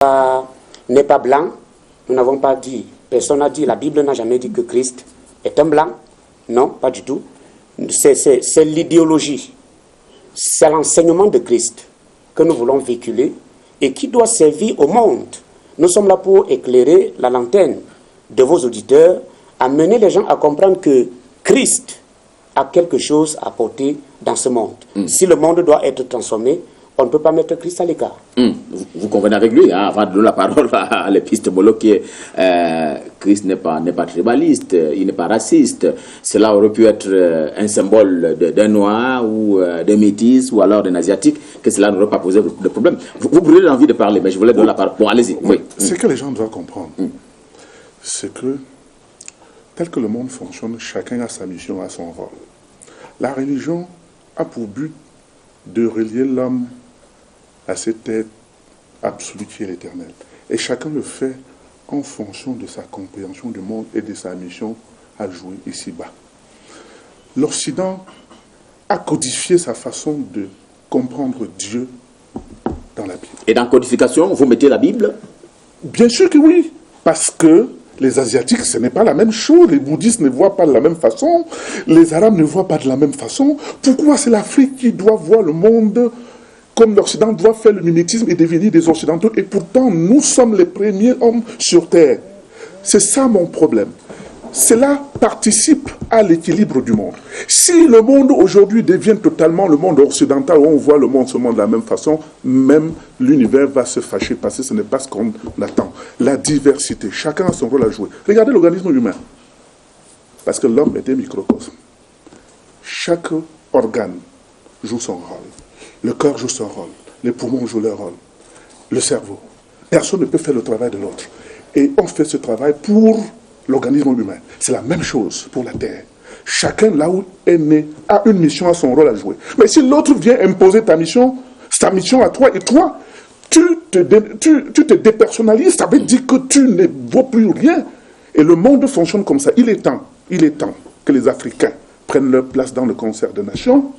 n'est pas blanc. Nous n'avons pas dit, personne n'a dit, la Bible n'a jamais dit que Christ est un blanc. Non, pas du tout. C'est l'idéologie, c'est l'enseignement de Christ que nous voulons véhiculer et qui doit servir au monde. Nous sommes là pour éclairer la lanterne de vos auditeurs, amener les gens à comprendre que Christ a quelque chose à apporter dans ce monde. Si le monde doit être transformé, on ne peut pas mettre Christ à l'écart. Vous convenez avec lui, hein, avant de donner la parole à l'épistémologue qui est Christ n'est pas tribaliste, il n'est pas raciste. Cela aurait pu être un symbole d'un noir ou d'un métis ou alors d'un asiatique, que cela n'aurait pas posé de problème. Vous brûlez l'envie de parler, mais je voulais donner la parole. Bon, allez-y. Oui. Ce que les gens doivent comprendre, c'est que tel que le monde fonctionne, chacun a sa mission, a son rôle. La religion a pour but de relier l'homme à cette tête absolue qui est l'éternel. Et chacun le fait en fonction de sa compréhension du monde et de sa mission à jouer ici-bas. L'Occident a codifié sa façon de comprendre Dieu dans la Bible. Et dans codification, vous mettez la Bible? Bien sûr que oui, parce que les Asiatiques, ce n'est pas la même chose. Les bouddhistes ne voient pas de la même façon. Les Arabes ne voient pas de la même façon. Pourquoi c'est l'Afrique qui doit voir le monde comme l'Occident doit faire le mimétisme et devenir des Occidentaux? Et pourtant, nous sommes les premiers hommes sur Terre. C'est ça mon problème. Cela participe à l'équilibre du monde. Si le monde aujourd'hui devient totalement le monde occidental, où on voit le monde seulement de la même façon, même l'univers va se fâcher parce que ce n'est pas ce qu'on attend. La diversité, chacun a son rôle à jouer. Regardez l'organisme humain. Parce que l'homme est un microcosme. Chaque organe joue son rôle. Le cœur joue son rôle. Les poumons jouent leur rôle. Le cerveau. Personne ne peut faire le travail de l'autre. Et on fait ce travail pour l'organisme humain. C'est la même chose pour la Terre. Chacun, là où est né, a une mission, a son rôle à jouer. Mais si l'autre vient imposer ta mission à toi, et toi, tu te dépersonnalises, ça veut dire que tu ne vaux plus rien. Et le monde fonctionne comme ça. Il est temps que les Africains prennent leur place dans le concert des nations.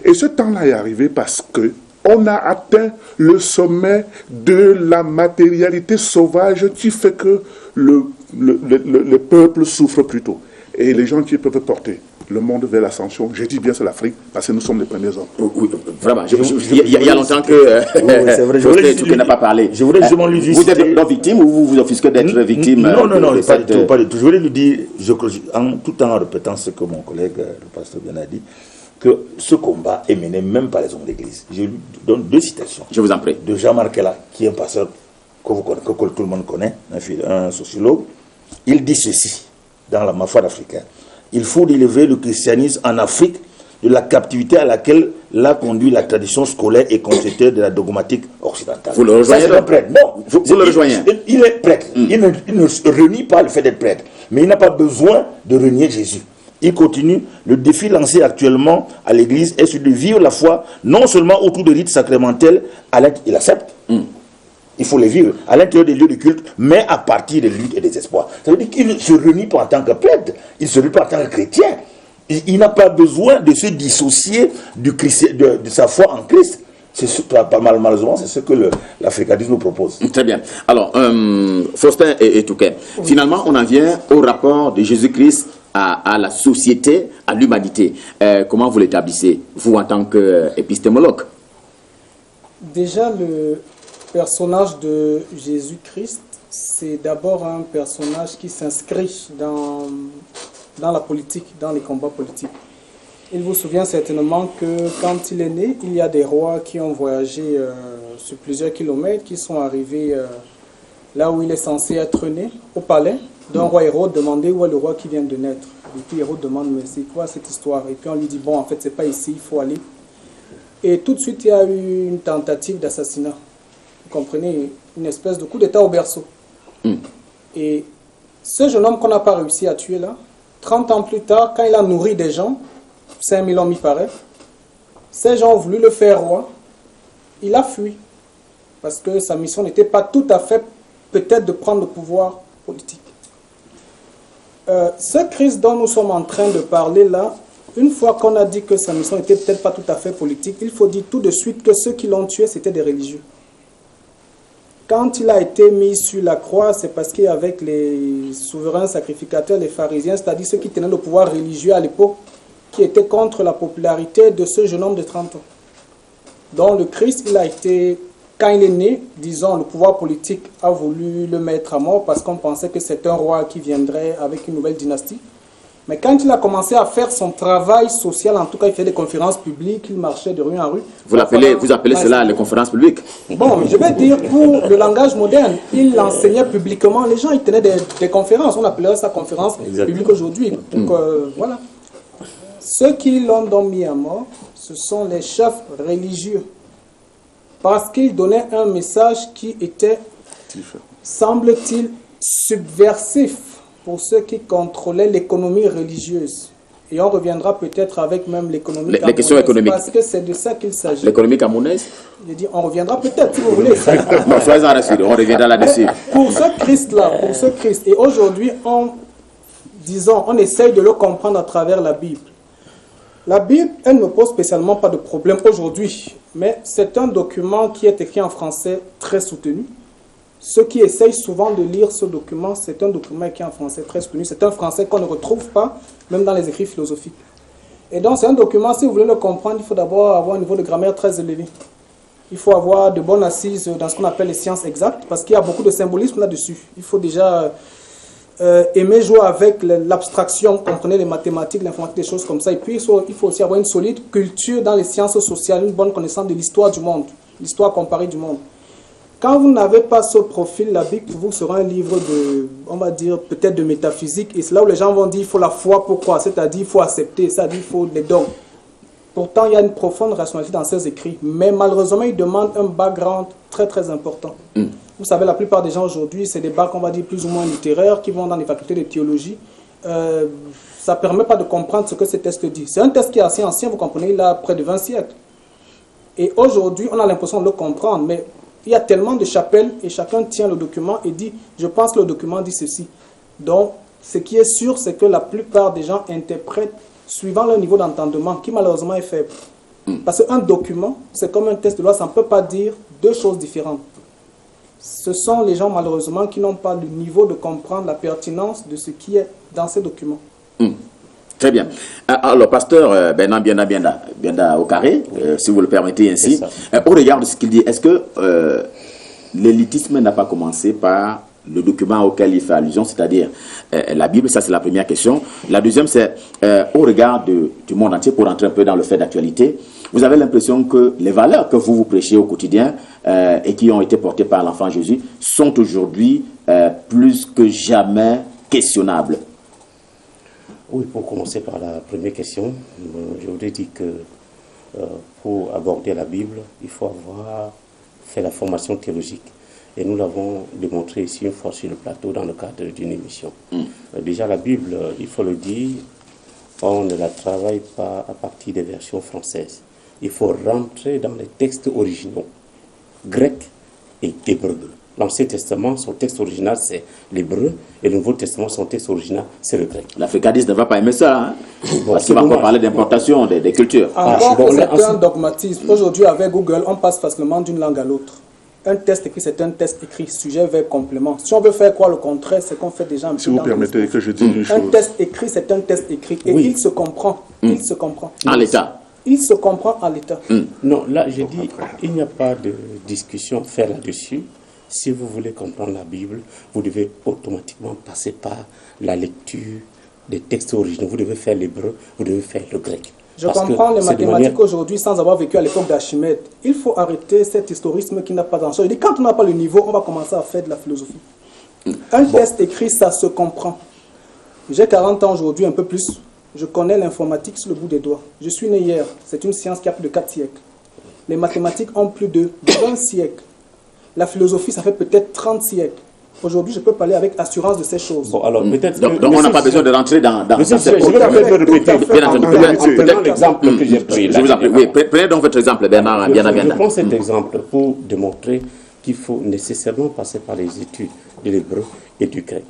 Et ce temps-là est arrivé parce que on a atteint le sommet de la matérialité sauvage qui fait que le peuple souffre plutôt. Et les gens qui peuvent porter le monde vers l'ascension, je dis bien c'est l'Afrique, parce que nous sommes les premiers hommes. Oui, vraiment, il y a longtemps que José n'a pas parlé. Je voudrais justement lui dire... Vous êtes non victime ou vous vous offusquez d'être victime? Non, pas du tout. Je voulais lui dire, tout en répétant ce que mon collègue, le pasteur bien a dit, que ce combat est mené même par les hommes d'église. Je lui donne deux citations. Je vous en prie. De Jean-Marc Ella, qui est un pasteur que tout le monde connaît, un sociologue. Il dit ceci, dans la foi africaine. Il faut élever le christianisme en Afrique de la captivité à laquelle l'a conduit la tradition scolaire et conceptuelle de la dogmatique occidentale. Vous le rejoignez? Ça, prêtre. Non, vous le rejoignez? Il est prêtre. Il ne renie pas le fait d'être prêtre. Mais il n'a pas besoin de renier Jésus. Il continue. Le défi lancé actuellement à l'Église est celui de vivre la foi, non seulement autour de rites sacramentels, il accepte. Il faut les vivre à l'intérieur des lieux de culte, mais à partir des luttes et des espoirs. Ça veut dire qu'il ne se renie pas en tant que prêtre, il se renie pas en tant que chrétien. Il n'a pas besoin de se dissocier de sa foi en Christ. Malheureusement, c'est ce que l'africanisme nous propose. Très bien. Alors, Faustin et Touquet, finalement, on en vient au rapport de Jésus-Christ à la société, à l'humanité. Comment vous l'établissez, vous, en tant qu'épistémologue? Déjà, le personnage de Jésus-Christ, c'est d'abord un personnage qui s'inscrit dans la politique, dans les combats politiques. Il vous souvient certainement que quand il est né, il y a des rois qui ont voyagé sur plusieurs kilomètres, qui sont arrivés là où il est censé être né, au palais d'un roi Hérode, demander où est le roi qui vient de naître. Et puis Hérode demande, mais c'est quoi cette histoire? Et puis on lui dit, bon, en fait, c'est pas ici, il faut aller. Et tout de suite, il y a eu une tentative d'assassinat. Vous comprenez, une espèce de coup d'état au berceau. Et ce jeune homme qu'on n'a pas réussi à tuer là, 30 ans plus tard, quand il a nourri des gens, 5000 hommes y paraît, ces gens ont voulu le faire roi, il a fui. Parce que sa mission n'était pas tout à fait peut-être de prendre le pouvoir politique. Ce Christ dont nous sommes en train de parler là, une fois qu'on a dit que sa mission n'était peut-être pas tout à fait politique, il faut dire tout de suite que ceux qui l'ont tué, c'était des religieux. Quand il a été mis sur la croix, c'est parce qu'avec les souverains sacrificateurs, les pharisiens, c'est-à-dire ceux qui tenaient le pouvoir religieux à l'époque, qui étaient contre la popularité de ce jeune homme de 30 ans. Donc le Christ, il a été, quand il est né, disons, le pouvoir politique a voulu le mettre à mort parce qu'on pensait que c'est un roi qui viendrait avec une nouvelle dynastie. Mais quand il a commencé à faire son travail social, en tout cas, il fait des conférences publiques, il marchait de rue en rue. Vous appelez cela les conférences publiques? Bon, je vais dire, pour le langage moderne, il enseignait publiquement. Les gens, ils tenaient des conférences. On appellerait ça conférence publique aujourd'hui. Donc, voilà. Ceux qui l'ont donc mis à mort, ce sont les chefs religieux. Parce qu'ils donnaient un message qui était, semble-t-il, subversif pour ceux qui contrôlaient l'économie religieuse. Et on reviendra peut-être avec même l'économie camerounaise. Les questions économiques. Parce que c'est de ça qu'il s'agit. L'économie camerounaise? Je dis, on reviendra peut-être, si vous voulez. Non, soyez-en rassurés, on reviendra là-dessus. Pour ce Christ-là, pour ce Christ. Et aujourd'hui, on essaye de le comprendre à travers la Bible. La Bible, elle ne pose spécialement pas de problème aujourd'hui. Mais c'est un document qui est écrit en français très soutenu. Ceux qui essayent souvent de lire ce document, c'est un document écrit en français très soutenu. C'est un français qu'on ne retrouve pas, même dans les écrits philosophiques. Et donc, c'est un document, si vous voulez le comprendre, il faut d'abord avoir un niveau de grammaire très élevé. Il faut avoir de bonnes assises dans ce qu'on appelle les sciences exactes, parce qu'il y a beaucoup de symbolisme là-dessus. Il faut déjà aimer jouer avec l'abstraction, comprenez les mathématiques, l'informatique, des choses comme ça. Et puis, il faut aussi avoir une solide culture dans les sciences sociales, une bonne connaissance de l'histoire du monde, l'histoire comparée du monde. Quand vous n'avez pas ce profil, la Bible vous sera un livre de, on va dire, peut-être de métaphysique. Et c'est là où les gens vont dire, il faut la foi, pourquoi? C'est-à-dire, il faut accepter, c'est-à-dire, il faut les dons. Pourtant, il y a une profonde rationalité dans ces écrits. Mais malheureusement, ils demandent un background très, très important. Vous savez, la plupart des gens aujourd'hui, c'est des bacs, on va dire, plus ou moins littéraires, qui vont dans les facultés de théologie. Ça ne permet pas de comprendre ce que ce texte dit. C'est un texte qui est assez ancien, vous comprenez, il a près de 20 siècles. Et aujourd'hui, on a l'impression de le comprendre, mais il y a tellement de chapelles et chacun tient le document et dit « je pense que le document dit ceci ». Donc, ce qui est sûr, c'est que la plupart des gens interprètent suivant leur niveau d'entendement, qui malheureusement est faible. Parce qu'un document, c'est comme un texte de loi, ça ne peut pas dire deux choses différentes. Ce sont les gens malheureusement qui n'ont pas le niveau de comprendre la pertinence de ce qui est dans ces documents. Très bien. Alors, pasteur Bernard Bienda au carré, si vous le permettez ainsi, au regard de ce qu'il dit, est-ce que l'élitisme n'a pas commencé par le document auquel il fait allusion, c'est-à-dire la Bible? Ça, c'est la première question. La deuxième, c'est au regard du monde entier, pour entrer un peu dans le fait d'actualité, vous avez l'impression que les valeurs que vous prêchez au quotidien et qui ont été portées par l'enfant Jésus sont aujourd'hui plus que jamais questionnables? Oui, pour commencer par la première question, je voudrais dire que pour aborder la Bible, il faut avoir fait la formation théologique. Et nous l'avons démontré ici une fois sur le plateau dans le cadre d'une émission. Déjà la Bible, il faut le dire, on ne la travaille pas à partir des versions françaises. Il faut rentrer dans les textes originaux, grecs et hébreux. L'Ancien Testament, son texte original, c'est l'hébreu, et le Nouveau Testament, son texte original, c'est le grec. L'africanisme ne va pas aimer ça, hein? Parce qu'il va encore parler d'importation des cultures. C'est un dogmatisme. Aujourd'hui, avec Google, on passe facilement d'une langue à l'autre. Un texte écrit, c'est un texte écrit, sujet, verbe, complément. Si on veut faire quoi le contraire, c'est qu'on fait déjà un peu. Si vous permettez que je dise une chose. Un texte écrit, c'est un texte écrit. Et il se comprend. Il se comprend. En l'état. Il se comprend en l'état. Non, là, j'ai dit, il n'y a pas de discussion à faire là-dessus. Si vous voulez comprendre la Bible, vous devez automatiquement passer par la lecture des textes originaux. Vous devez faire l'hébreu, vous devez faire le grec. Je comprends les mathématiques aujourd'hui sans avoir vécu à l'époque d'Archimède. Il faut arrêter cet historisme qui n'a pas d'enjeu. Je dis, quand on n'a pas le niveau, on va commencer à faire de la philosophie. Un texte écrit, ça se comprend. J'ai 40 ans aujourd'hui, un peu plus. Je connais l'informatique sur le bout des doigts. Je suis né hier. C'est une science qui a plus de 4 siècles. Les mathématiques ont plus de 20 siècles. La philosophie, ça fait peut-être 30 siècles. Aujourd'hui, je peux parler avec assurance de ces choses. Bon, alors peut-être donc on n'a pas besoin de rentrer dans cette... Je vais me répéter. Prenons l'exemple que j'ai pris. Je vous en prie. Oui, prenez donc votre exemple, Bernard Bienda. Je prends cet exemple pour démontrer qu'il faut nécessairement passer par les études de l'hébreu et du grec.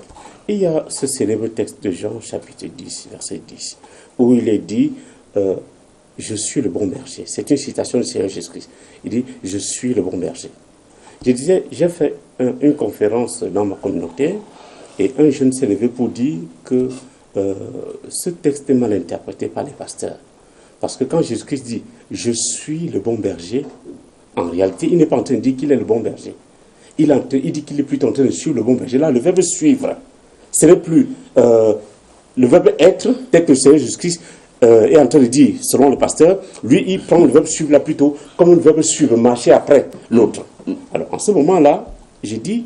Il y a ce célèbre texte de Jean, chapitre 10, verset 10, où il est dit « Je suis le bon berger ». C'est une citation du Seigneur Jésus-Christ. Il dit « Je suis le bon berger ». Je disais, j'ai fait une conférence dans ma communauté et un jeune s'est levé pour dire que ce texte est mal interprété par les pasteurs. Parce que quand Jésus-Christ dit « Je suis le bon berger », en réalité, il n'est pas en train de dire qu'il est le bon berger. Il dit qu'il est plutôt en train de suivre le bon berger. Là, le verbe « suivre », ce n'est plus le verbe « être », tel que le Seigneur Jésus-Christ est en train de dire, selon le pasteur, lui, il prend le verbe « suivre » là plutôt comme le verbe « suivre », marcher après l'autre. Alors, en ce moment-là, j'ai dit,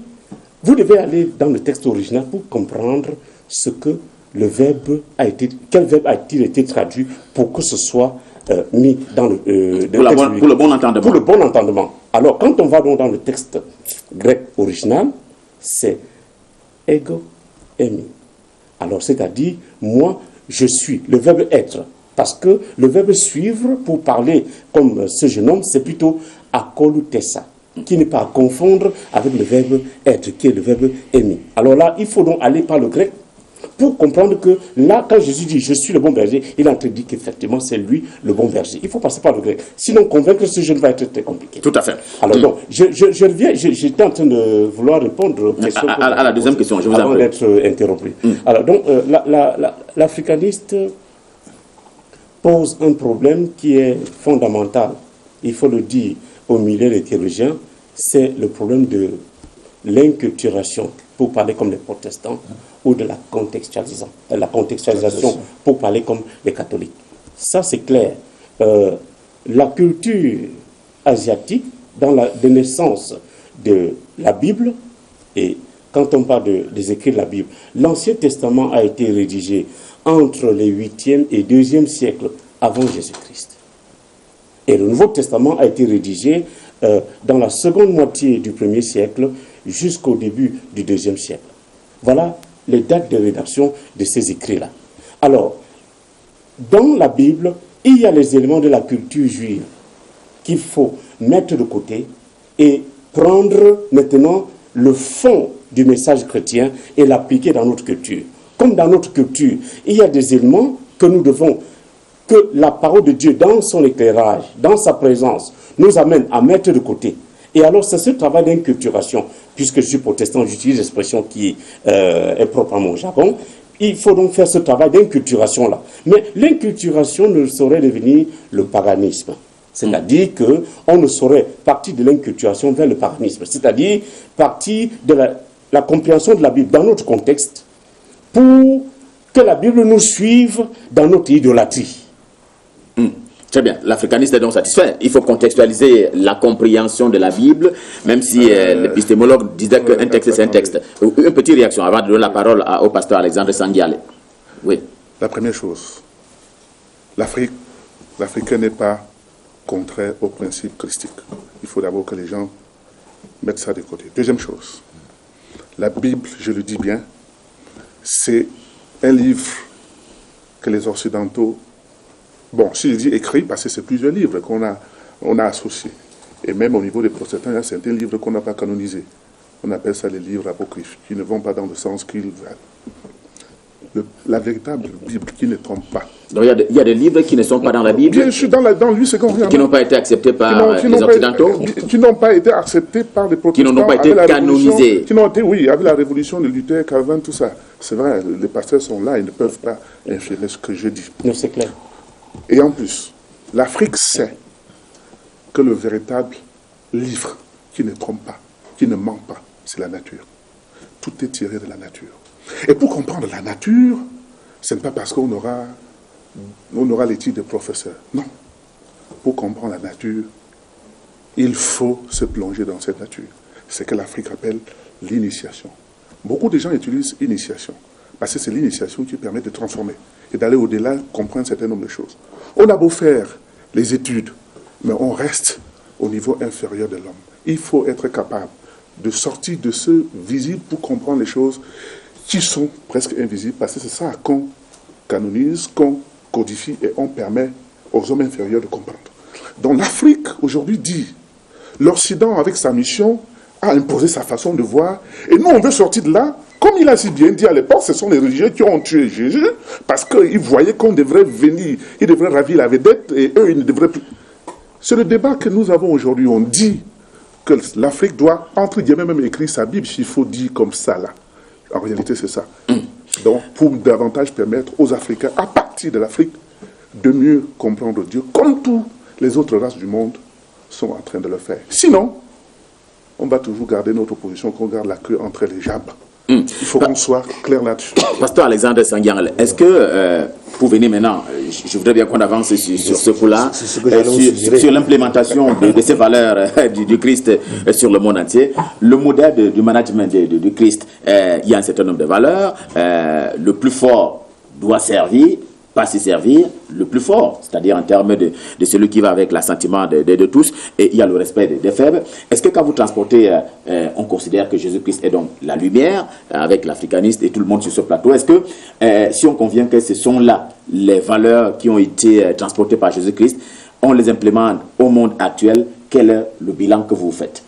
vous devez aller dans le texte original pour comprendre ce que le verbe a été, quel verbe a-t-il été traduit pour que ce soit mis dans le texte pour le bon entendement. Pour le bon entendement. Alors, quand on va donc dans le texte grec original, c'est ego emi. Alors, c'est-à-dire, moi, je suis, le verbe être. Parce que le verbe suivre, pour parler comme ce jeune homme, c'est plutôt akolutessa, qui n'est pas à confondre avec le verbe être, qui est le verbe emi. Alors là, il faut donc aller par le grec pour comprendre que là, quand Jésus dit « je suis le bon berger », il est en train de dire qu'effectivement, c'est lui le bon berger. Il faut passer par le grec. Sinon, convaincre ce jeune va être très compliqué. Tout à fait. Alors donc, je reviens, j'étais en train de vouloir répondre aux questions à la deuxième question, je vous avant en prie. d'être interrompu. Alors donc, l'africaniste pose un problème qui est fondamental. Il faut le dire au milieu des théologiens, c'est le problème de l'inculturation, pour parler comme les protestants, ou de la contextualisation, pour parler comme les catholiques. Ça, c'est clair. La culture asiatique, dans la naissance de la Bible, et quand on parle des écrits de la Bible, l'Ancien Testament a été rédigé entre les 8e et 2e siècles avant Jésus-Christ. Et le Nouveau Testament a été rédigé dans la seconde moitié du 1er siècle jusqu'au début du 2e siècle. Voilà les dates de rédaction de ces écrits-là. Alors, dans la Bible, il y a les éléments de la culture juive qu'il faut mettre de côté et prendre maintenant le fond du message chrétien et l'appliquer dans notre culture. Comme dans notre culture, il y a des éléments que nous devons, que la parole de Dieu, dans son éclairage, dans sa présence, nous amène à mettre de côté. Et alors, c'est ce travail d'inculturation, puisque je suis protestant, j'utilise l'expression qui est propre à mon jargon. Il faut donc faire ce travail d'inculturation-là. Mais l'inculturation ne saurait devenir le paganisme. C'est-à-dire qu'on ne saurait partir de l'inculturation vers le paganisme. C'est-à-dire partir de la compréhension de la Bible dans notre contexte pour que la Bible nous suive dans notre idolâtrie. Très bien, l'africaniste est donc satisfait. Il faut contextualiser la compréhension de la Bible, même si l'épistémologue disait qu'un texte c'est un texte. Une petite réaction avant de donner la parole au pasteur Alexandre Sangiale. Oui. La première chose, l'Africain n'est pas contraire au principe christique. Il faut d'abord que les gens mettent ça de côté. Deuxième chose, la Bible, je le dis bien, c'est un livre que les Occidentaux, bon, si je dis écrit, parce que c'est plusieurs livres qu'on a associés. Et même au niveau des protestants, il y a certains livres qu'on n'a pas canonisés. On appelle ça les livres apocryphes, qui ne vont pas dans le sens qu'ils veulent. La véritable Bible qui ne trompe pas. Donc il y a des livres qui ne sont pas dans la Bible. Bien sûr, dans lui, c'est qu'on regarde. Qui n'ont pas été acceptés par les Occidentaux. Qui n'ont pas été acceptés par les protestants. Qui n'ont pas été canonisés. Qui n'ont été, oui, avec la révolution de Luther, Calvin, tout ça. C'est vrai, les pasteurs sont là, ils ne peuvent pas inférer ce que je dis. Non, c'est clair. Et en plus, l'Afrique sait que le véritable livre qui ne trompe pas, qui ne ment pas, c'est la nature. Tout est tiré de la nature. Et pour comprendre la nature, ce n'est pas parce qu'on aura les titres de professeur. Non. Pour comprendre la nature, il faut se plonger dans cette nature. C'est ce que l'Afrique appelle l'initiation. Beaucoup de gens utilisent initiation, parce que c'est l'initiation qui permet de transformer et d'aller au-delà, comprendre un certain nombre de choses. On a beau faire les études, mais on reste au niveau inférieur de l'homme. Il faut être capable de sortir de ce visible pour comprendre les choses qui sont presque invisibles, parce que c'est ça qu'on canonise, qu'on codifie et on permet aux hommes inférieurs de comprendre. Donc l'Afrique, aujourd'hui, dit, l'Occident, avec sa mission, a imposé sa façon de voir, et nous, on veut sortir de là. Comme il a si bien dit à l'époque, ce sont les religieux qui ont tué Jésus, parce qu'ils voyaient qu'on devrait venir, ils devraient ravir la vedette, et eux, ils ne devraient plus. C'est le débat que nous avons aujourd'hui. On dit que l'Afrique doit, entre guillemets, même écrire sa Bible, s'il faut dire comme ça, là. En réalité, c'est ça. Donc, pour davantage permettre aux Africains, à partir de l'Afrique, de mieux comprendre Dieu, comme toutes les autres races du monde sont en train de le faire. Sinon, on va toujours garder notre position, qu'on garde la queue entre les jambes. Il faut qu'on soit clair là-dessus. Pasteur Alexandre Sangiangale, est-ce que, pour venir maintenant, je voudrais bien qu'on avance sur ce coup-là, sur l'implémentation de ces valeurs du Christ sur le monde entier. Le modèle du management du Christ, il y a un certain nombre de valeurs. Le plus fort doit servir, pas se servir, le plus fort, c'est-à-dire en termes de celui qui va avec l'assentiment de tous, et il y a le respect des faibles. Est-ce que quand vous transportez, on considère que Jésus-Christ est donc la lumière, avec l'africaniste et tout le monde sur ce plateau, est-ce que si on convient que ce sont là les valeurs qui ont été transportées par Jésus-Christ, on les implémente au monde actuel, quel est le bilan que vous faites?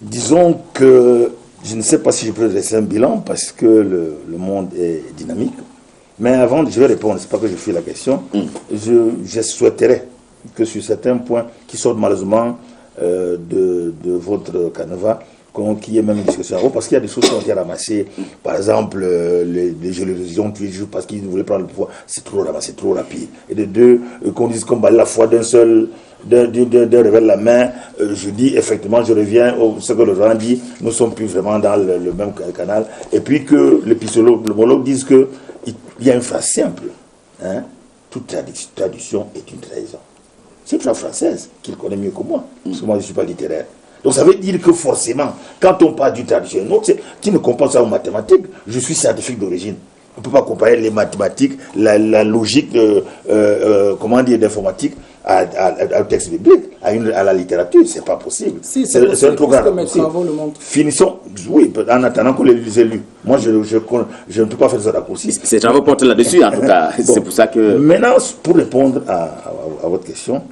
Disons que je ne sais pas si je peux dresser un bilan parce que le monde est dynamique. Mais avant, je vais répondre, c'est pas que je fais la question. Je souhaiterais que sur certains points qui sortent malheureusement de votre canevas, qu'il y ait même une discussion avant, parce qu'il y a des choses qui ont été ramassées. Par exemple, les générations tuées juste parce qu'ils voulaient prendre le pouvoir. C'est trop ramassé, trop rapide. Et de deux, qu'on dise qu'on bat la foi d'un seul, d'un révèle la main. Je dis, effectivement, je reviens à ce que le Jean dit, nous ne sommes plus vraiment dans le même canal. Et puis que l'épistolologue dise que il y a une phrase simple. Hein? Toute tradition est une trahison. C'est une phrase française qu'il connaît mieux que moi, parce que moi je ne suis pas littéraire. Donc ça veut dire que forcément, quand on parle d'une tradition, tu ne comprends ça aux mathématiques. Je suis scientifique d'origine. On ne peut pas comparer les mathématiques, la logique d'informatique au texte biblique, à la littérature. C'est pas possible. Si, c'est un programme. Finissons, oui, en attendant qu'on les ait lus. Moi, je ne peux pas faire ça raccourci. Ces travaux portent là-dessus, en tout cas. Bon. C'est pour ça que... Maintenant, pour répondre à votre question,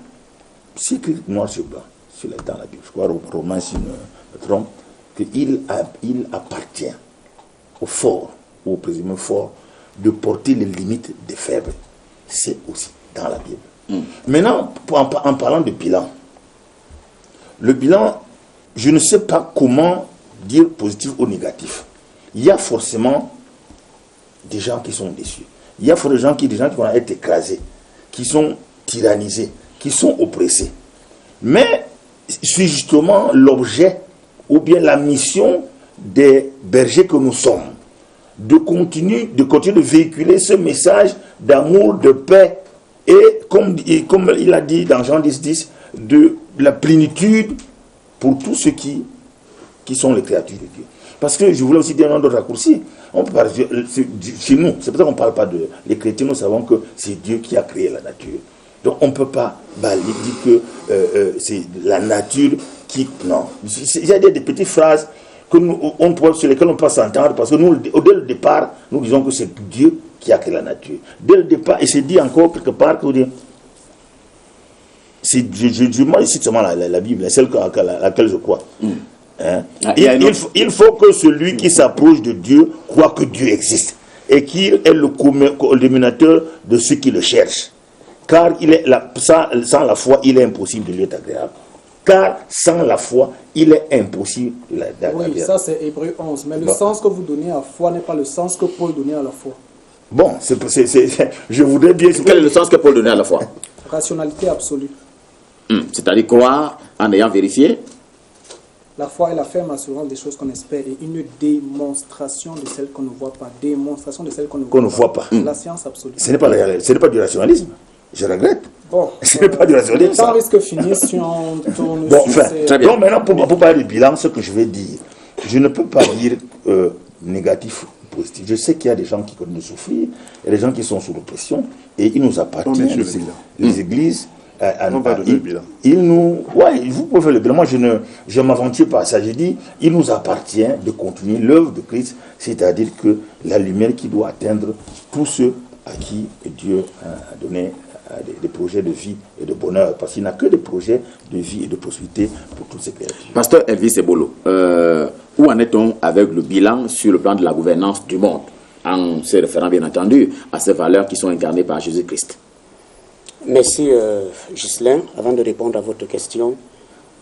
c'est écrit noir sur blanc, dans la Bible, je crois, Romains, si je me trompe, qu'il appartient au fort, ou au présumé fort, de porter les limites des faibles. C'est aussi dans la Bible. Maintenant, en parlant de bilan, le bilan, je ne sais pas comment dire positif ou négatif. Il y a forcément des gens qui sont déçus. Il y a forcément des gens qui vont être écrasés, qui sont tyrannisés, qui sont oppressés. Mais c'est justement l'objet ou bien la mission des bergers que nous sommes, de continuer de véhiculer ce message d'amour, de paix, et comme il a dit dans Jean 10, de la plénitude pour tous ceux qui sont les créatures de Dieu. Parce que je voulais aussi dire un autre raccourci. On peut parler, chez nous, c'est pour ça qu'on ne parle pas de... Les chrétiens, nous savons que c'est Dieu qui a créé la nature. Donc on ne peut pas dire que c'est la nature qui... Non. Il y a des petites phrases sur lesquelles on peut s'entendre, parce que nous, dès le départ, nous disons que c'est Dieu qui a créé la nature. Dès le départ, et c'est dit encore quelque part, que moi je cite seulement la Bible, celle à laquelle je crois. Hein? Il faut que celui qui s'approche de Dieu croit que Dieu existe, et qu'il est le culminateur de ceux qui le cherchent. Car sans la foi, il est impossible de lui être agréable. Car sans la foi, il est impossible d'agréable. Oui, ça c'est Hébreux 11. Mais le sens que vous donnez à la foi n'est pas le sens que Paul donnait à la foi. Bon, je voudrais bien... Quel est le sens que Paul donnait à la foi? Rationalité absolue. C'est-à-dire croire en ayant vérifié. La foi est la ferme assurance des choses qu'on espère et une démonstration de celles qu'on ne voit pas. Démonstration de celles qu'on ne voit pas. La science absolue. Ce n'est pas du rationalisme. Je regrette. Bon, ce n'est pas du rationalisme. Le temps risque finir si on tourne sur donc maintenant, pour parler du bilan, ce que je vais dire, je ne peux pas dire négatif ou positif. Je sais qu'il y a des gens qui connaissent souffrir, il y a des gens qui sont sous l'oppression, et il nous appartient, les églises, on va donner le bilan. Vous pouvez faire le bilan. Moi, je ne m'aventure pas à ça. Je dis, il nous appartient de continuer l'œuvre de Christ, c'est-à-dire que la lumière qui doit atteindre tous ceux à qui Dieu a donné des projets de vie et de bonheur, parce qu'il n'a que des projets de vie et de prospérité pour toutes ces créatures. Pasteur Elvis Ebolo, où en est-on avec le bilan sur le plan de la gouvernance du monde, en se référant bien entendu à ces valeurs qui sont incarnées par Jésus-Christ? Merci Ghislain. Avant de répondre à votre question,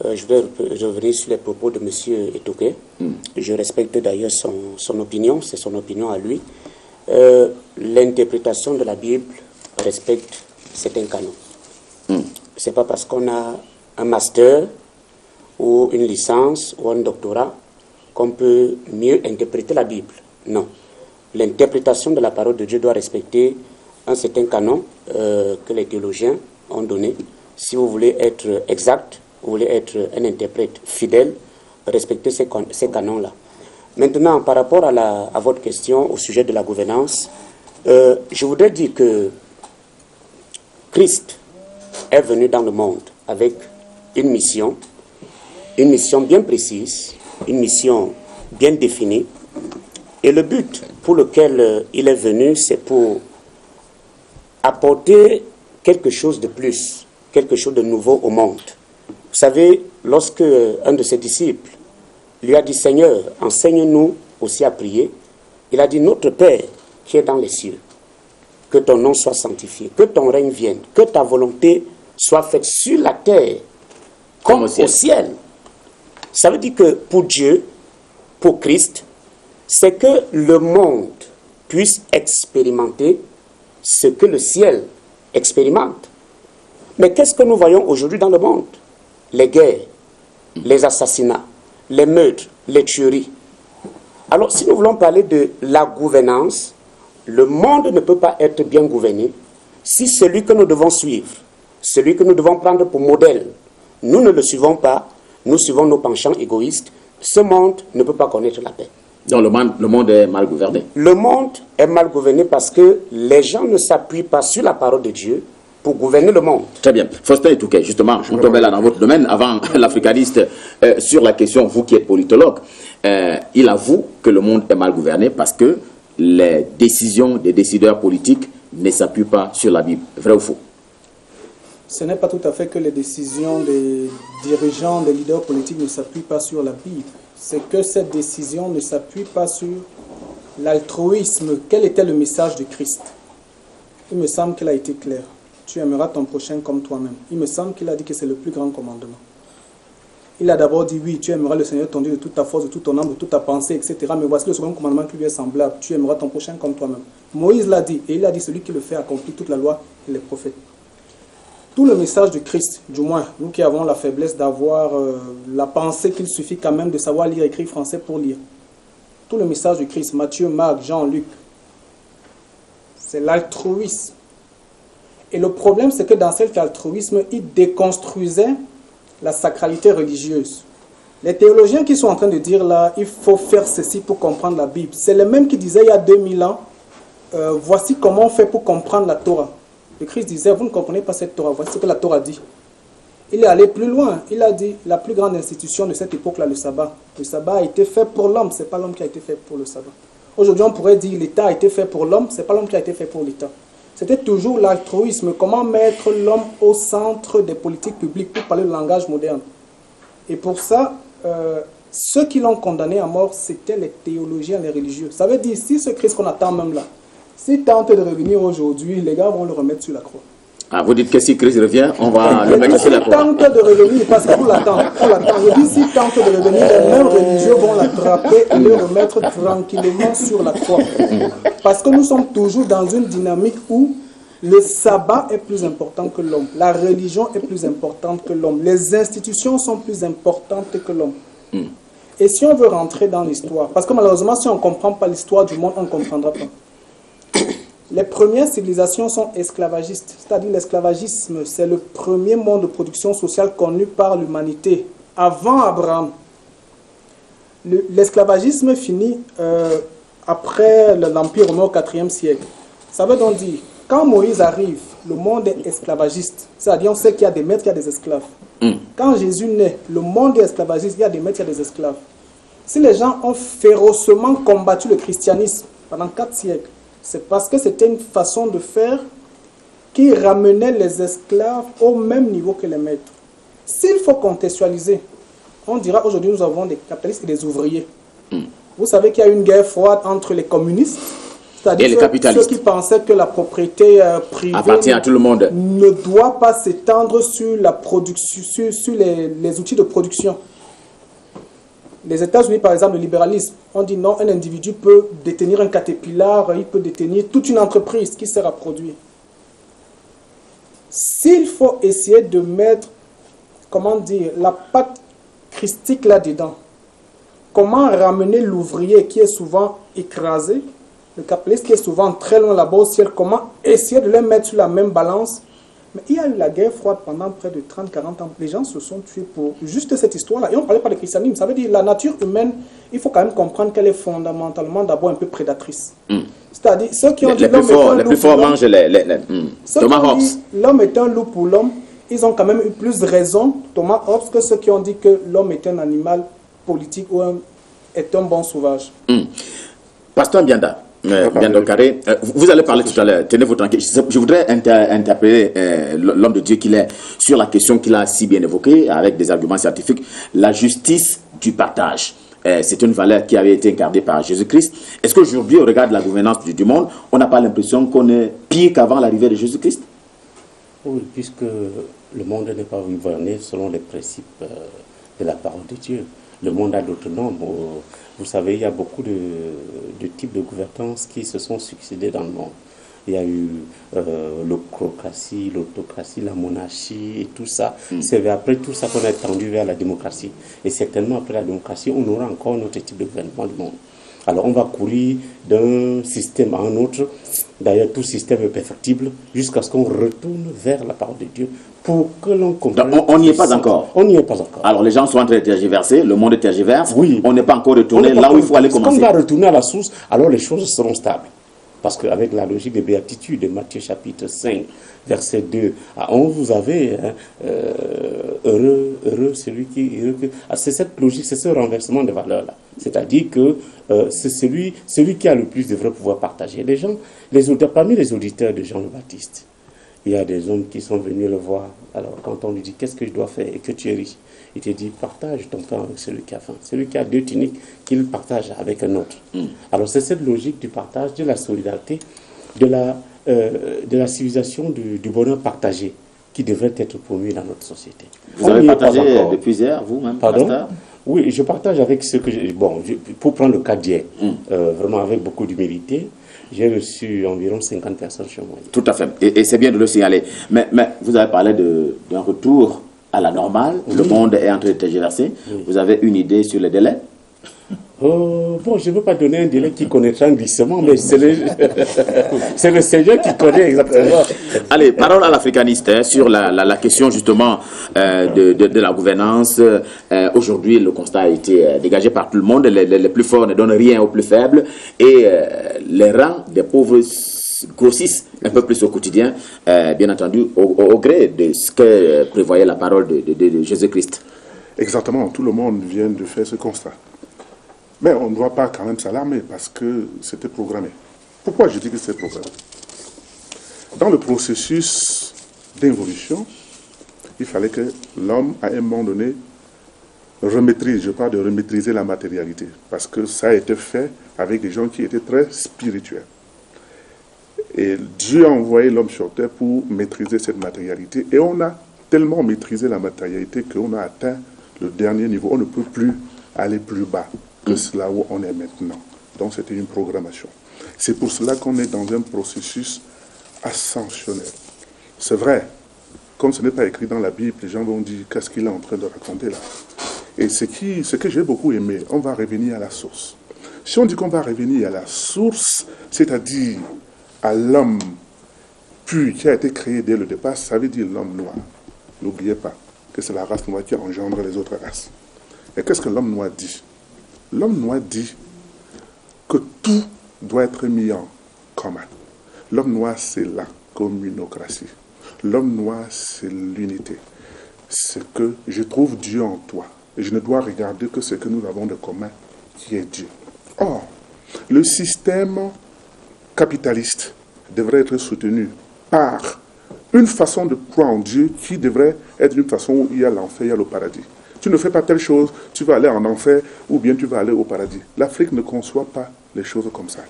Je vais revenir sur les propos de M. Etouké. Je respecte d'ailleurs son opinion, c'est son opinion à lui. L'interprétation de la Bible respecte certains canons. C'est pas parce qu'on a un master ou une licence ou un doctorat qu'on peut mieux interpréter la Bible. Non. L'interprétation de la parole de Dieu doit respecter un certain canon que les théologiens ont donné. Si vous voulez être exact, vous voulez être un interprète fidèle, respectez ces canons-là. Maintenant, par rapport à votre question au sujet de la gouvernance, je voudrais dire que Christ est venu dans le monde avec une mission bien précise, une mission bien définie. Et le but pour lequel il est venu, c'est pour apporter quelque chose de plus, quelque chose de nouveau au monde. Vous savez, lorsque un de ses disciples lui a dit « Seigneur, enseigne-nous aussi à prier », il a dit « Notre Père qui est dans les cieux, que ton nom soit sanctifié, que ton règne vienne, que ta volonté soit faite sur la terre comme au ciel. » Ça veut dire que pour Dieu, pour Christ, c'est que le monde puisse expérimenter ce que le ciel expérimente. Mais qu'est-ce que nous voyons aujourd'hui dans le monde? Les guerres, les assassinats, les meurtres, les tueries. Alors, si nous voulons parler de la gouvernance, le monde ne peut pas être bien gouverné si celui que nous devons suivre, celui que nous devons prendre pour modèle, nous ne le suivons pas, nous suivons nos penchants égoïstes, ce monde ne peut pas connaître la paix. Donc le monde est mal gouverné. Le monde est mal gouverné parce que les gens ne s'appuient pas sur la parole de Dieu pour gouverner le monde. Très bien. Faustin Etouké, justement, on tombait là dans votre domaine, avant l'africaniste, sur la question, vous qui êtes politologue, il avoue que le monde est mal gouverné parce que les décisions des décideurs politiques ne s'appuient pas sur la Bible. Vrai ou faux? Ce n'est pas tout à fait que les décisions des dirigeants, des leaders politiques ne s'appuient pas sur la Bible. C'est que cette décision ne s'appuie pas sur l'altruisme. Quel était le message de Christ? Il me semble qu'il a été clair. Tu aimeras ton prochain comme toi-même. Il me semble qu'il a dit que c'est le plus grand commandement. Il a d'abord dit oui, tu aimeras le Seigneur ton Dieu de toute ta force, de toute ton âme, de toute ta pensée, etc. Mais voici le second commandement qui lui est semblable. Tu aimeras ton prochain comme toi-même. Moïse l'a dit, et il a dit celui qui le fait accomplit toute la loi et les prophètes. Tout le message de Christ, du moins, nous qui avons la faiblesse d'avoir la pensée qu'il suffit quand même de savoir lire et écrire français pour lire. Tout le message de Christ, Matthieu, Marc, Jean, Luc, c'est l'altruisme. Et le problème, c'est que dans cet altruisme, il déconstruisait la sacralité religieuse. Les théologiens qui sont en train de dire là, il faut faire ceci pour comprendre la Bible, c'est les mêmes qui disaient il y a 2000 ans, voici comment on fait pour comprendre la Torah. Le Christ disait, vous ne comprenez pas cette Torah, voici ce que la Torah dit. Il est allé plus loin, il a dit, la plus grande institution de cette époque-là, le sabbat. Le sabbat a été fait pour l'homme, ce n'est pas l'homme qui a été fait pour le sabbat. Aujourd'hui, on pourrait dire, l'État a été fait pour l'homme, ce n'est pas l'homme qui a été fait pour l'État. C'était toujours l'altruisme, comment mettre l'homme au centre des politiques publiques, pour parler le langage moderne. Et pour ça, ceux qui l'ont condamné à mort, c'était les théologiens, les religieux. Ça veut dire, si ce Christ qu'on attend même là, s'il tente de revenir aujourd'hui, les gars vont le remettre sur la croix. Ah, vous dites que si Christ revient, on va le mettre sur la croix. S'il tente de revenir, parce qu'on l'attend, on l'attend. Je dis, s'il tente de revenir, les mêmes religieux vont l'attraper et le remettre tranquillement sur la croix. Parce que nous sommes toujours dans une dynamique où le sabbat est plus important que l'homme. La religion est plus importante que l'homme. Les institutions sont plus importantes que l'homme. Et si on veut rentrer dans l'histoire, parce que malheureusement, si on ne comprend pas l'histoire du monde, on ne comprendra pas. Les premières civilisations sont esclavagistes, c'est-à-dire l'esclavagisme, c'est le premier mode de production sociale connu par l'humanité, avant Abraham. L'esclavagisme finit après l'Empire romain au IVe siècle. Ça veut donc dire, quand Moïse arrive, le monde est esclavagiste, c'est-à-dire on sait qu'il y a des maîtres, il y a des esclaves. Quand Jésus naît, le monde est esclavagiste, il y a des maîtres, il y a des esclaves. Si les gens ont férocement combattu le christianisme pendant 4 siècles, c'est parce que c'était une façon de faire qui ramenait les esclaves au même niveau que les maîtres. S'il faut contextualiser, on dira aujourd'hui nous avons des capitalistes et des ouvriers. Vous savez qu'il y a une guerre froide entre les communistes, Et les capitalistes. Ceux qui pensaient que la propriété privée appartient à tout le monde. Ne doit pas s'étendre sur la production, sur les outils de production. Les États-Unis, par exemple, le libéralisme, on dit non, un individu peut détenir un caterpillar, il peut détenir toute une entreprise qui sert à produire. S'il faut essayer de mettre, comment dire, la patte christique là-dedans, comment ramener l'ouvrier qui est souvent écrasé, le capitaliste qui est souvent très loin là-bas au ciel, comment essayer de les mettre sur la même balance. Mais il y a eu la guerre froide pendant près de 30-40 ans. Les gens se sont tués pour juste cette histoire-là. Et on ne parlait pas de christianisme. Ça veut dire que la nature humaine, il faut quand même comprendre qu'elle est fondamentalement d'abord un peu prédatrice. C'est-à-dire, ceux qui ont dit les plus forts mangent Thomas Hobbes. L'homme est un loup pour l'homme, ils ont quand même eu plus raison, Thomas Hobbes, que ceux qui ont dit que l'homme est un animal politique ou est un bon sauvage. Pasteur Bianda, Bianda Carré, vous allez parler tout à l'heure, tenez votre tranquille. Je voudrais interpeller l'homme de Dieu qu'il est sur la question qu'il a si bien évoquée, avec des arguments scientifiques, la justice du partage. C'est une valeur qui avait été incarnée par Jésus-Christ. Est-ce qu'aujourd'hui, au regard de la gouvernance du monde, on n'a pas l'impression qu'on est pire qu'avant l'arrivée de Jésus-Christ? Oui, puisque le monde n'est pas gouverné selon les principes de la parole de Dieu. Le monde a d'autres normes. Vous savez, il y a beaucoup de types de gouvernance qui se sont succédés dans le monde. Il y a eu l'ocrocratie, l'autocratie, la monarchie et tout ça. C'est après tout ça qu'on est tendu vers la démocratie. Et certainement après la démocratie, on aura encore un autre type de gouvernement du monde. Alors on va courir d'un système à un autre. D'ailleurs, tout système est perfectible jusqu'à ce qu'on retourne vers la parole de Dieu pour que l'on comprenne. Donc on n'y est pas encore. On n'y est pas encore. Alors les gens sont en train de tergiverser, le monde tergiverse. Oui. On n'est pas encore retourné là où il faut aller commencer. Quand on va retourner à la source, alors les choses seront stables. Parce qu'avec la logique des béatitudes de Matthieu chapitre 5, verset 2 à 11, vous avez heureux celui qui... c'est cette logique, c'est ce renversement de valeurs-là. C'est-à-dire que c'est celui qui a le plus devrait pouvoir partager. Les gens, parmi les auditeurs de Jean le Baptiste, il y a des hommes qui sont venus le voir. Alors quand on lui dit, qu'est-ce que je dois faire et que tu es riche, il te dit, partage ton pain avec celui qui a faim. Celui qui a 2 tuniques, qu'il partage avec un autre. Alors c'est cette logique du partage, de la solidarité, de la civilisation du bonheur partagé qui devrait être promu dans notre société. Vous avez partagé depuis hier, vous-même, pasteur? Oui, je partage avec ceux que j'ai... Bon, pour prendre le cas d'hier, vraiment avec beaucoup d'humilité, j'ai reçu environ 50 personnes chez moi. Tout à fait, et c'est bien de le signaler. Mais vous avez parlé d'un retour à la normale, le monde est en train de tergiverser. Vous avez une idée sur les délais? Bon, je ne veux pas donner un délai qui connaîtra un glissement, mais c'est le Seigneur qui connaît exactement. Allez, parole à l'africaniste sur la question justement de la gouvernance. Aujourd'hui, le constat a été dégagé par tout le monde. Les plus forts ne donnent rien aux plus faibles et les rangs des pauvres grossissent un peu plus au quotidien, bien entendu, au gré de ce que prévoyait la parole de Jésus-Christ. Exactement, tout le monde vient de faire ce constat. Mais on ne doit pas quand même s'alarmer parce que c'était programmé. Pourquoi je dis que c'est programmé? Dans le processus d'évolution, il fallait que l'homme, à un moment donné, je parle de remaîtriser la matérialité, parce que ça a été fait avec des gens qui étaient très spirituels. Et Dieu a envoyé l'homme sur terre pour maîtriser cette matérialité, et on a tellement maîtrisé la matérialité qu'on a atteint le dernier niveau. On ne peut plus aller plus bas que là où on est maintenant. Donc c'était une programmation. C'est pour cela qu'on est dans un processus ascensionnel. C'est vrai, comme ce n'est pas écrit dans la Bible, les gens vont dire qu'est-ce qu'il est en train de raconter là. Et ce que j'ai beaucoup aimé, on va revenir à la source. Si on dit qu'on va revenir à la source, c'est-à-dire à l'homme pur qui a été créé dès le départ, ça veut dire l'homme noir. N'oubliez pas que c'est la race noire qui engendre les autres races. Et qu'est-ce que l'homme noir dit? L'homme noir dit que tout doit être mis en commun. L'homme noir, c'est la communocratie. L'homme noir, c'est l'unité. C'est que je trouve Dieu en toi. Et je ne dois regarder que ce que nous avons de commun, qui est Dieu. Or, le système capitaliste devrait être soutenu par une façon de croire en Dieu qui devrait être une façon où il y a l'enfer, il y a le paradis. Tu ne fais pas telle chose, tu vas aller en enfer ou bien tu vas aller au paradis. L'Afrique ne conçoit pas les choses comme ça.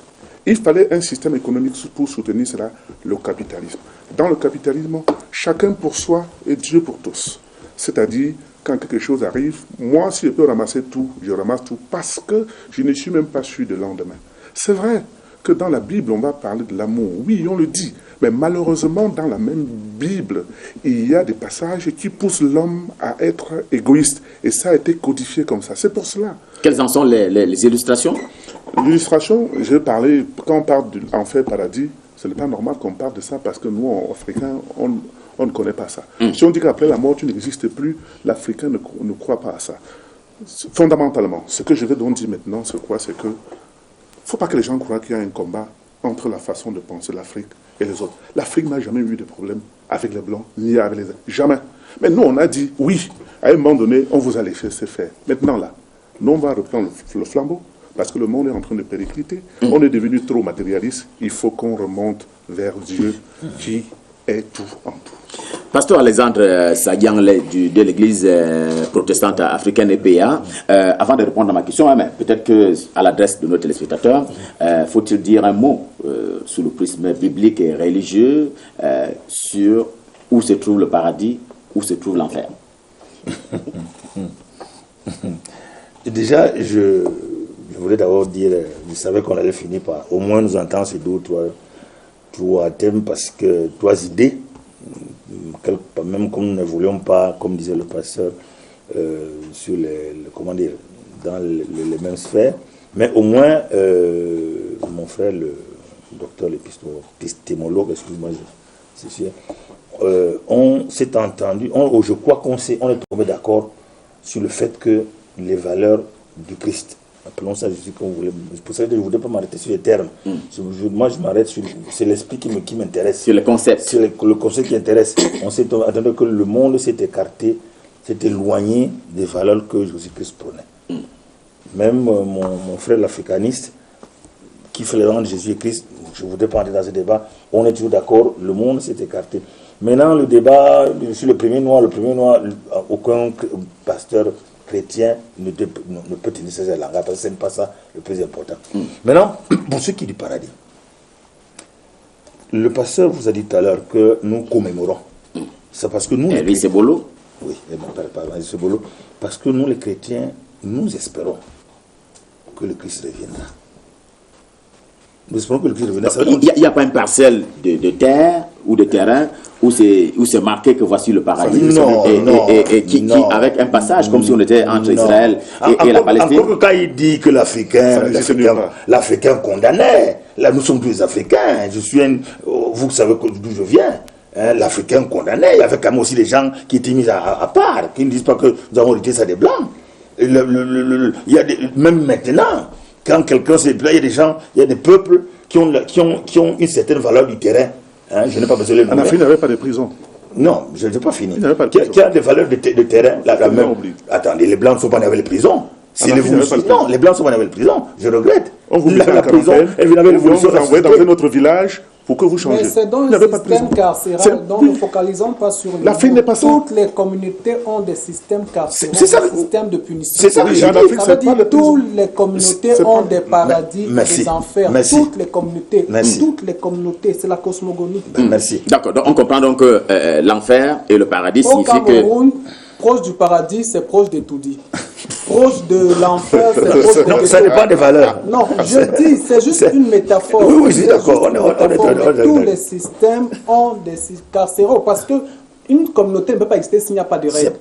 Il fallait un système économique pour soutenir cela, le capitalisme. Dans le capitalisme, chacun pour soi et Dieu pour tous. C'est-à-dire, quand quelque chose arrive, moi, si je peux ramasser tout, je ramasse tout, parce que je ne suis même pas sûr de lendemain. C'est vrai que dans la Bible, on va parler de l'amour. Oui, on le dit. Mais malheureusement, dans la même Bible, il y a des passages qui poussent l'homme à être égoïste. Et ça a été codifié comme ça. C'est pour cela. Quelles en sont les illustrations? L'illustration, j'ai parlé, quand on parle d'enfer paradis, ce n'est pas normal qu'on parle de ça parce que nous, en Africains, on ne connaît pas ça. Si on dit qu'après la mort, tu n'existes plus, l'Africain ne croit pas à ça. Fondamentalement, ce que je vais donc dire maintenant, c'est quoi? C'est que il ne faut pas que les gens croient qu'il y a un combat entre la façon de penser l'Afrique et les autres. L'Afrique n'a jamais eu de problème avec les Blancs, ni avec les autres. Jamais. Mais nous, on a dit, oui, à un moment donné, on vous a laissé faire. Maintenant, là, nous, on va reprendre le flambeau, parce que le monde est en train de péricliter. On est devenu trop matérialiste. Il faut qu'on remonte vers Dieu qui est tout en tout. Pasteur Alexandre Sagian de l'église protestante africaine EPA, avant de répondre à ma question, mais peut-être qu'à l'adresse de nos téléspectateurs, faut-il dire un mot sous le prisme biblique et religieux sur où se trouve le paradis, où se trouve l'enfer? Déjà, je voulais d'abord dire, je savais qu'on allait finir par au moins nous entendre sur trois thèmes, parce que trois idées, même comme nous ne voulions pas, comme disait le pasteur, sur comment dire, dans les mêmes sphères, mais au moins, mon frère, le docteur l'épistémologue, excuse-moi, c'est sûr, on s'est entendu, je crois qu'on est tombé d'accord sur le fait que les valeurs du Christ, appelons ça Jésus comme vous voulez, c'est pour ça que je ne voudrais pas m'arrêter sur les termes. Moi, je m'arrête sur... C'est l'esprit qui m'intéresse. Sur le concept. C'est le concept qui intéresse. On s'est entendu que le monde s'est écarté, s'est éloigné des valeurs que Jésus-Christ prenait. Même mon frère l'africaniste, qui fait le nom de Jésus-Christ, je ne voudrais pas entrer dans ce débat, on est toujours d'accord, le monde s'est écarté. Maintenant, le débat sur le premier noir, aucun pasteur chrétien ne peut tenir ce langage, parce que ce n'est pas ça le plus important. Maintenant, pour ce qui est du paradis, le pasteur vous a dit tout à l'heure que nous commémorons. C'est parce que nous... c'est Bolo. Oui, c'est Bolo. Parce que nous, les chrétiens, nous espérons que le Christ reviendra. Nous espérons que le Christ reviendra. Il n'y a pas une parcelle de terre ou de terrain où c'est marqué que voici le paradis, et qui avec un passage comme si on était entre Israël et la Palestine. Encore que quand il dit que l'Africain condamné, là nous sommes tous les Africains, vous savez d'où je viens, hein, l'Africain condamné, il y avait quand même aussi des gens qui étaient mis à part, qui ne disent pas que nous avons hérité ça des Blancs. Même maintenant, quand quelqu'un se plaint, il y a des gens, il y a des peuples qui ont une certaine valeur du terrain. Hein, je n'ai pas besoin de le nommer. En Afrique, il n'y avait pas de prison. Non, je n'ai pas fini. Qui a des valeurs de terrain. Attendez, les Blancs ne sont pas nés avec les prisons. Non, les Blancs ne sont pas nés avec les prisons. Je regrette. On vous met la prison, on vous envoie dans un autre village pour que vous changez. Mais c'est dans le système carcéral dont nous ne focalisons pas sur le L'Afrique n'est pas ça. Toutes les communautés ont des systèmes carcéraux, des systèmes de punition. C'est ça que ça veut dire toutes les communautés ont des paradis, des enfers. Toutes les communautés, c'est la cosmogonie. Merci. D'accord, donc on comprend donc que l'enfer et le paradis signifient que... Proche du paradis, c'est proche de tout dit. Proche de l'enfer, c'est proche de... Non, ça n'est pas des valeurs. Non, je dis, c'est juste une métaphore. Oui, c'est d'accord. Tous les systèmes ont des carcéraux. Parce qu'une communauté ne peut pas exister s'il n'y a pas de règles.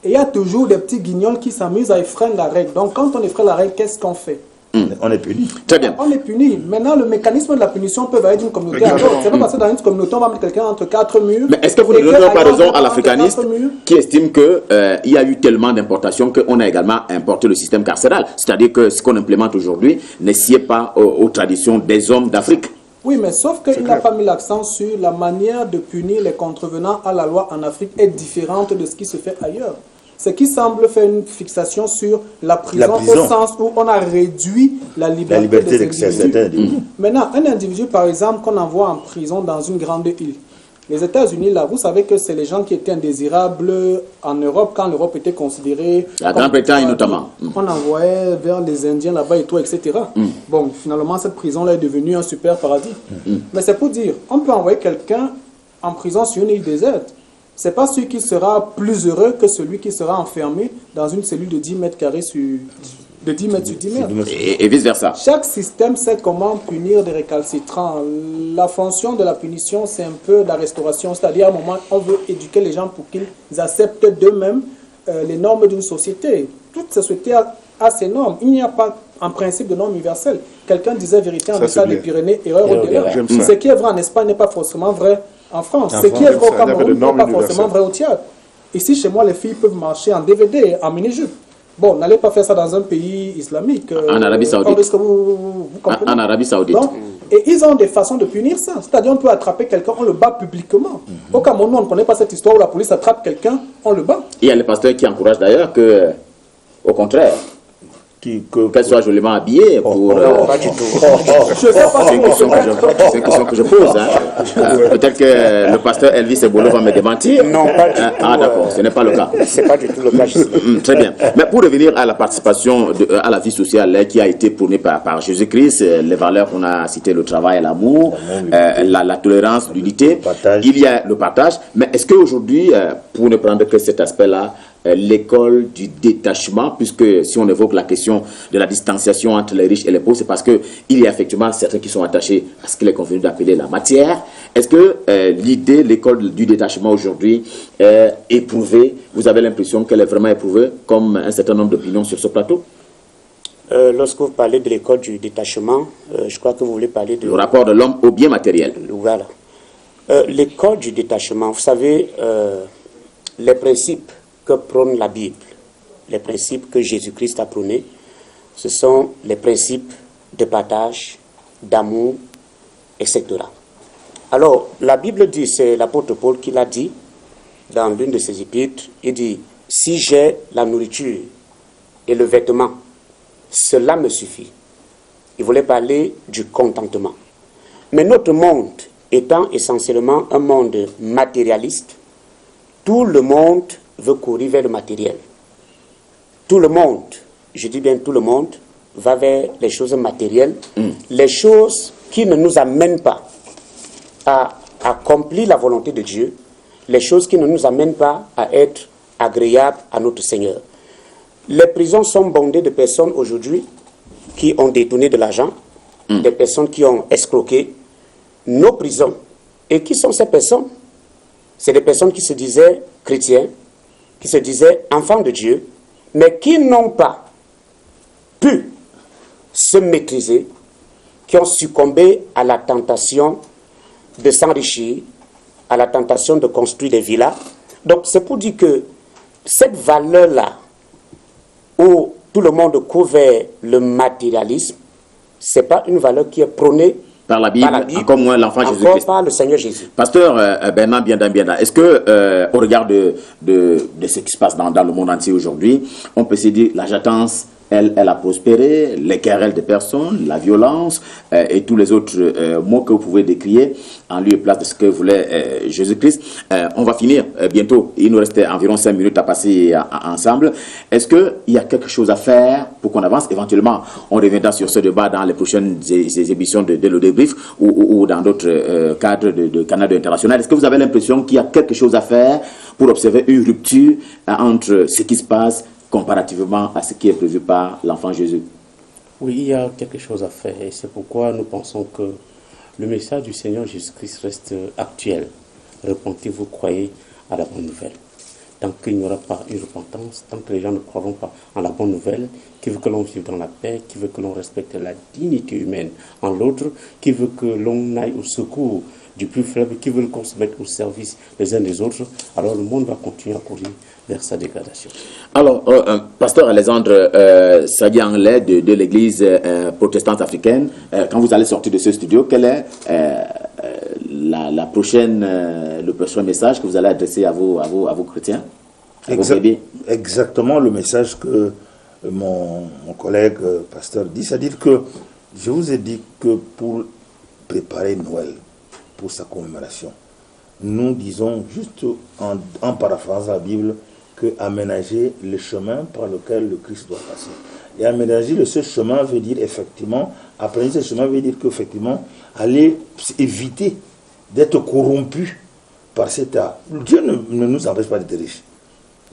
Et il y a toujours des petits guignols qui s'amusent à effreindre la règle. Donc quand on effraie la règle, qu'est-ce qu'on fait? On est puni. Très bien. On est puni. Maintenant, le mécanisme de la punition peut varier d'une communauté à l'autre. C'est pas parce que dans une communauté, on va mettre quelqu'un entre quatre murs. Mais est-ce que vous ne donnez pas raison à l'africaniste qui estime qu'il y a eu tellement d'importations qu'on a également importé le système carcéral? C'est-à-dire que ce qu'on implémente aujourd'hui ne sied pas aux traditions des hommes d'Afrique. Oui, mais sauf qu'il n'a pas mis l'accent sur la manière de punir les contrevenants à la loi en Afrique est différente de ce qui se fait ailleurs. Ce qui semble faire une fixation sur la prison au sens où on a réduit la liberté des individus. Maintenant, un individu, par exemple, qu'on envoie en prison dans une grande île, Les États-Unis, là, vous savez que c'est les gens qui étaient indésirables en Europe, quand l'Europe était considérée... La Grande-Bretagne notamment. On envoyait vers les Indiens là-bas et tout, etc. Bon, finalement, cette prison-là est devenue un super paradis. Mais c'est pour dire, on peut envoyer quelqu'un en prison sur une île déserte. C'est pas celui qui sera plus heureux que celui qui sera enfermé dans une cellule de 10 mètres carrés de 10 mètres sur 10 mètres. Et vice-versa. Chaque système sait comment punir des récalcitrants. La fonction de la punition, c'est un peu la restauration. C'est-à-dire, à un moment, on veut éduquer les gens pour qu'ils acceptent d'eux-mêmes les normes d'une société. Toute société a ses normes. Il n'y a pas, en principe, de normes universelles. Quelqu'un disait vérité en deçà des Pyrénées, erreur au-delà. Ce qui est vrai en Espagne n'est pas forcément vrai en France. Ce qui est vrai au Cameroun n'est pas forcément vrai au Tchad. Ici, chez moi, les filles peuvent marcher en DVD, en mini-jupe. Bon, n'allez pas faire ça dans un pays islamique. En Arabie Saoudite. Vous comprenez? En Arabie Saoudite. Donc, et ils ont des façons de punir ça. C'est-à-dire, on peut attraper quelqu'un, on le bat publiquement. Au Cameroun, on ne connaît pas cette histoire où la police attrape quelqu'un, on le bat. Il y a les pasteurs qui encouragent d'ailleurs que, au contraire, qu'elle soit joliment habillée pour... Non, pas du tout. C'est une question que je pose. Peut-être que le pasteur Elvis Ebolo va me démentir. Non, pas du tout. Ah d'accord, ce n'est pas le cas. C'est pas du tout le cas. Très bien. Mais pour revenir à la participation à la vie sociale qui a été prônée par Jésus-Christ, les valeurs qu'on a citées, le travail, l'amour, la tolérance, l'unité, il y a le partage. Mais est-ce qu'aujourd'hui, pour ne prendre que cet aspect-là, l'école du détachement, puisque si on évoque la question de la distanciation entre les riches et les pauvres, c'est parce qu'il y a effectivement certains qui sont attachés à ce qu'il est convenu d'appeler la matière. Est-ce que l'idée, l'école du détachement aujourd'hui est éprouvée? Vous avez l'impression qu'elle est vraiment éprouvée, comme un certain nombre d'opinions sur ce plateau? Lorsque vous parlez de l'école du détachement, je crois que vous voulez parler de... Le rapport de l'homme au bien matériel. Voilà. L'école du détachement, vous savez, les principes que prône la Bible, les principes que Jésus-Christ a prônés, ce sont les principes de partage, d'amour, etc. Alors, la Bible dit, c'est l'apôtre Paul qui l'a dit dans l'une de ses épîtres, il dit, si j'ai la nourriture et le vêtement, cela me suffit. Il voulait parler du contentement. Mais notre monde étant essentiellement un monde matérialiste, tout le monde veut courir vers le matériel. Tout le monde, je dis bien tout le monde, va vers les choses matérielles, les choses qui ne nous amènent pas à accomplir la volonté de Dieu, les choses qui ne nous amènent pas à être agréables à notre Seigneur. Les prisons sont bondées de personnes aujourd'hui qui ont détourné de l'argent, des personnes qui ont escroqué nos prisons. Et qui sont ces personnes? C'est des personnes qui se disaient chrétiens, qui se disaient enfants de Dieu, mais qui n'ont pas pu se maîtriser, qui ont succombé à la tentation de s'enrichir, à la tentation de construire des villas. Donc c'est pour dire que cette valeur-là, où tout le monde court vers le matérialisme, ce n'est pas une valeur qui est prônée par la Bible, encore moins l'enfant Jésus-Christ. Par le Seigneur Jésus. Pasteur Bernard Bienda, est-ce que, au regard de ce qui se passe dans le monde entier aujourd'hui, on peut se dire la jatance, elle a prospéré, les querelles des personnes, la violence et tous les autres mots que vous pouvez décrire en lieu et place de ce que voulait Jésus-Christ. On va finir bientôt. Il nous reste environ 5 minutes à passer ensemble. Est-ce qu'il y a quelque chose à faire pour qu'on avance? Éventuellement, on reviendra sur ce débat dans les prochaines émissions de Le Débrief ou dans d'autres cadres de Canal international. Est-ce que vous avez l'impression qu'il y a quelque chose à faire pour observer une rupture entre ce qui se passe comparativement à ce qui est prévu par l'enfant Jésus? Oui, il y a quelque chose à faire et c'est pourquoi nous pensons que le message du Seigneur Jésus-Christ reste actuel. Repentez-vous, croyez à la bonne nouvelle. Tant qu'il n'y aura pas une repentance, tant que les gens ne croiront pas en la bonne nouvelle, qui veut que l'on vive dans la paix, qui veut que l'on respecte la dignité humaine en l'autre, qui veut que l'on aille au secours du plus faible, qui veut qu'on se mette au service les uns des autres, alors le monde va continuer à courir vers sa dégradation. Alors, pasteur Alexandre Sadianglais de l'église protestante africaine, quand vous allez sortir de ce studio, quel est le prochain message que vous allez adresser à vos chrétiens, à vos bébés? Exactement le message que mon collègue pasteur dit, c'est-à-dire que je vous ai dit que pour préparer Noël, pour sa commémoration, nous disons juste en paraphrasant la Bible que aménager le chemin par lequel le Christ doit passer. Et aménager ce chemin veut dire effectivement, apprendre ce chemin veut dire qu'effectivement, aller éviter d'être corrompu par cet art. Dieu ne nous empêche pas d'être riches.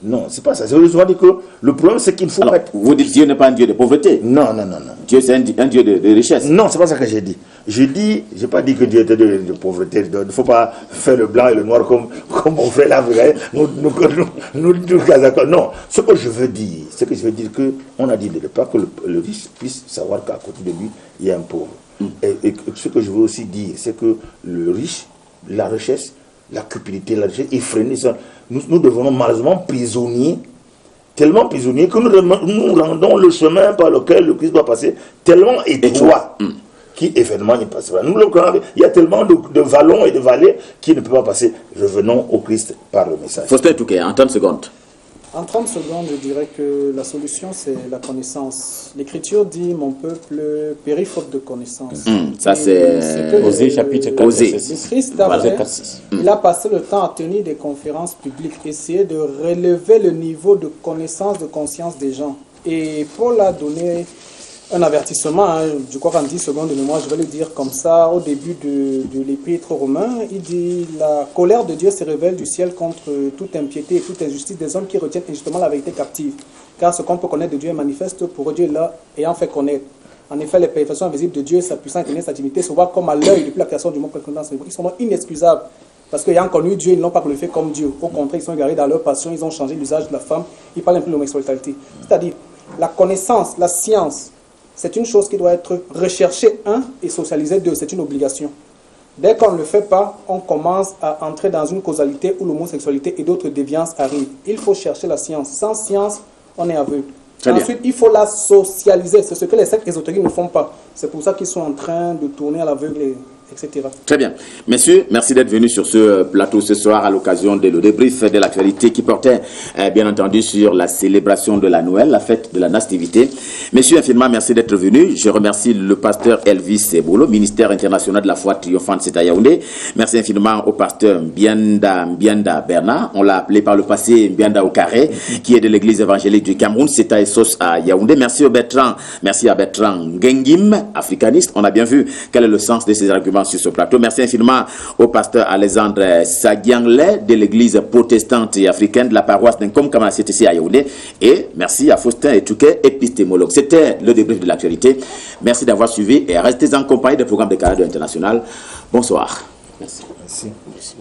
Non, c'est pas ça. Je veux dire que le problème, c'est qu'il ne faut pas être... Vous dites Dieu n'est pas un Dieu de pauvreté. Non. Dieu, c'est un Dieu de richesse. Non, c'est pas ça que j'ai dit. Je n'ai pas dit que Dieu était de pauvreté. Il ne faut pas faire le blanc et le noir comme mon frère là. Nous, non, ce que je veux dire, qu'on a dit de ne pas que le riche puisse savoir qu'à côté de lui, il y a un pauvre. Et ce que je veux aussi dire, c'est que le riche, la richesse, la cupidité, la richesse effrénée, nous devenons malheureusement prisonniers, tellement prisonniers que nous rendons le chemin par lequel le Christ doit passer tellement étroit qui événement ne passera. Il y a tellement de vallons et de vallées qui ne peuvent pas passer. Revenons au Christ par le message. Faustin Touquet, en 30 secondes. En 30 secondes, je dirais que la solution, c'est la connaissance. L'Écriture dit « Mon peuple périt faute de connaissance ». Ça, c'est Osée, chapitre 4, Osée. Le Christ a fait, il a passé le temps à tenir des conférences publiques, essayer de relever le niveau de connaissance, de conscience des gens. Et Paul a donné un avertissement, je crois qu'en 10 secondes de mémoire, je vais le dire comme ça, au début de l'épître aux Romains, il dit « La colère de Dieu se révèle du ciel contre toute impiété et toute injustice des hommes qui retiennent injustement la vérité captive. Car ce qu'on peut connaître de Dieu est manifeste pour Dieu là, ayant fait connaître. En effet, les perfections invisibles de Dieu, sa puissance et sa divinité se voient comme à l'œil depuis la création du monde. Ils sont inexcusables. Parce qu'ayant connu Dieu, ils n'ont pas glorifié comme Dieu. Au contraire, ils sont égarés dans leur passion, ils ont changé l'usage de la femme, ils parlent un peu de l'homosexualité. C'est-à-dire, la connaissance, la science, c'est une chose qui doit être recherchée, et socialisée, c'est une obligation. Dès qu'on ne le fait pas, on commence à entrer dans une causalité où l'homosexualité et d'autres déviances arrivent. Il faut chercher la science. Sans science, on est aveugle. Ensuite, il faut la socialiser. C'est ce que les sectes ésotériques ne font pas. C'est pour ça qu'ils sont en train de tourner à l'aveugle, etc. Très bien. Messieurs, merci d'être venus sur ce plateau ce soir à l'occasion de le débrief de l'actualité qui portait, bien entendu, sur la célébration de la Noël, la fête de la nativité. Messieurs, infiniment, merci d'être venus. Je remercie le pasteur Elvis Sebolo, ministère international de la foi triomphante, c'est à Yaoundé. Merci infiniment au pasteur Mbianda Bernard. On l'a appelé par le passé Mbianda au Carré, qui est de l'église évangélique du Cameroun, c'est à Essos à Yaoundé. Merci à Bertrand Ngengim, africaniste. On a bien vu quel est le sens de ces arguments sur ce plateau. Merci infiniment au pasteur Alexandre Sagiangle de l'église protestante et africaine de la paroisse d'Inkom Kamala-CTC à Yaoundé. Et merci à Faustin Etouquet, épistémologue. C'était le débrief de l'actualité. Merci d'avoir suivi et restez en compagnie des programmes de Canada International. Bonsoir. Merci. Merci.